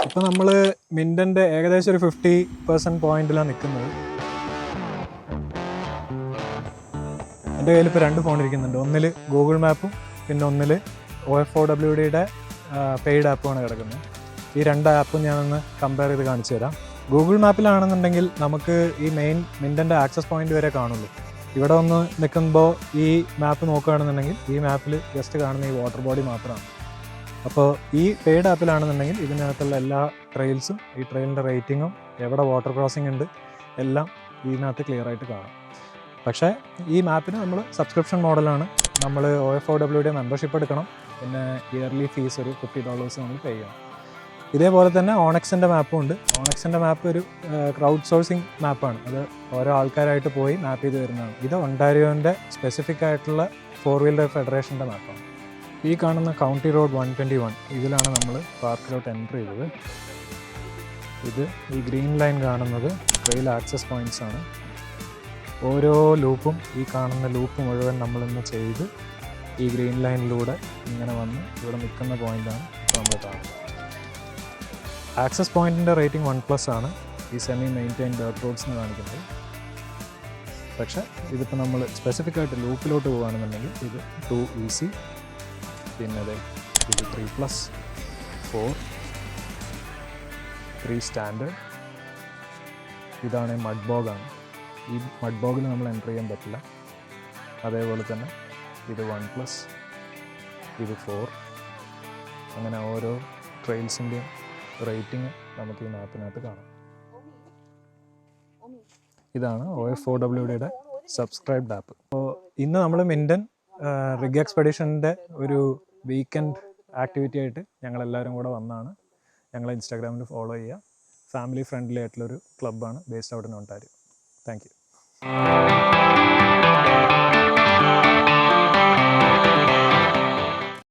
ഇപ്പോൾ നമ്മൾ മിൻറ്റൻ്റെ ഏകദേശം ഒരു 50% പോയിന്റിലാണ് നിൽക്കുന്നത്. എൻ്റെ കയ്യിൽ ഇപ്പോൾ 2 ഫോൺ ഇരിക്കുന്നുണ്ട്. ഒന്നിൽ ഗൂഗിൾ മാപ്പും പിന്നെ ഒന്നിൽ OFOWDയുടെ പെയ്ഡ് ആപ്പുമാണ് കിടക്കുന്നത്. ഈ 2 ആപ്പും ഞാനൊന്ന് കമ്പയർ ചെയ്ത് കാണിച്ചു തരാം. ഗൂഗിൾ മാപ്പിലാണെന്നുണ്ടെങ്കിൽ നമുക്ക് ഈ മെയിൻ മിൻറ്റൻ്റെ ആക്സസ് പോയിന്റ് വരെ കാണുള്ളൂ. ഇവിടെ ഒന്ന് നിൽക്കുമ്പോൾ ഈ മാപ്പ് നോക്കുകയാണെന്നുണ്ടെങ്കിൽ ഈ മാപ്പിൽ ജസ്റ്റ് കാണുന്ന ഈ വാട്ടർ ബോഡി മാത്രമാണ്. അപ്പോൾ ഈ പെയ്ഡ് ആപ്പിലാണെന്നുണ്ടെങ്കിൽ ഇതിനകത്തുള്ള എല്ലാ ട്രെയിൽസും ഈ ട്രെയിലിൻ്റെ റേറ്റിങ്ങും എവിടെ വാട്ടർ ക്രോസിംഗ് ഉണ്ട് എല്ലാം ഇതിനകത്ത് ക്ലിയർ ആയിട്ട് കാണാം. പക്ഷേ ഈ മാപ്പിന് നമ്മൾ സബ്സ്ക്രിപ്ഷൻ മോഡലാണ്. നമ്മൾ OFOWയുടെ മെമ്പർഷിപ്പ് എടുക്കണം. പിന്നെ ഇയർലി ഫീസ് ഒരു $50 നമ്മൾ പേ ചെയ്യണം. ഇതേപോലെ തന്നെ ഓണക്സിൻ്റെ മാപ്പും ഉണ്ട്. ഓണക്സിൻ്റെ മാപ്പ് ഒരു ക്രൗഡ് സോഴ്സിങ് മാപ്പാണ്. അത് ഓരോ ആൾക്കാരായിട്ട് പോയി മാപ്പ് ചെയ്ത് വരുന്നതാണ്. ഇത് ഒണ്ടാരിയോൻ്റെ സ്പെസിഫിക് ആയിട്ടുള്ള 4 വീലർ ഫെഡറേഷൻ്റെ മാപ്പാണ്. ഈ കാണുന്ന കൗണ്ടി റോഡ് 121 ഇതിലാണ് നമ്മൾ പാർക്കിലോട്ട് എൻ്റർ ചെയ്തത്. ഇത് ഈ ഗ്രീൻ ലൈൻ കാണുന്നത് ട്രെയിൽ ആക്സസ് പോയിൻറ്റ്സ് ആണ്. ഓരോ ലൂപ്പും ഈ കാണുന്ന ലൂപ്പ് മുഴുവൻ നമ്മളിന്ന് ചെയ്ത് ഈ ഗ്രീൻ ലൈനിലൂടെ ഇങ്ങനെ വന്ന് ഇവിടെ നിൽക്കുന്ന പോയിൻ്റാണ് ഇപ്പോൾ നമ്മൾ കാണുന്നത്. ആക്സസ് പോയിൻറ്റിൻ്റെ റേറ്റിംഗ് 1+ ആണ് ഈ സെമി മെയിൻറ്റെയിൻ ഡർട്ട് റോഡ്സ് എന്ന് കാണിക്കുന്നത്. പക്ഷേ ഇതിപ്പോൾ നമ്മൾ സ്പെസിഫിക് ആയിട്ട് ലൂപ്പിലോട്ട് പോകുകയാണെന്നുണ്ടെങ്കിൽ ഇത് 2 ഈസി, പിന്നെ ഇത് 3+, 4, 3 സ്റ്റാൻഡേർഡ്. ഇതാണ് മഡ് ബോഗാണ്. ഈ മഡ് ബോഗിൽ നമ്മൾ എൻ്റർ ചെയ്യാൻ പറ്റില്ല. അതേപോലെ തന്നെ ഇത് 1+, ഇത് 4. അങ്ങനെ ഓരോ ട്രെയിൽസിൻ്റെയും റേറ്റിംഗ് നമുക്ക് ഈ മാപ്പിനകത്ത് കാണാം. ഇതാണ് OFOWയുടെ സബ്സ്ക്രൈബ്ഡ് ആപ്പ്. അപ്പോൾ ഇന്ന് നമ്മൾ മിൻറ്റൻ റിഗ് എക്സ്പെഡിഷൻ്റെ ഒരു വീക്കെൻഡ് ആക്ടിവിറ്റി ആയിട്ട് ഞങ്ങളെല്ലാവരും കൂടെ വന്നതാണ്. ഞങ്ങളെ ഇൻസ്റ്റാഗ്രാമിൽ ഫോളോ ചെയ്യുക. ഫാമിലി ഫ്രണ്ട്ലി ആയിട്ടുള്ളൊരു ക്ലബ്ബാണ്, based out in Ontario. Thank U.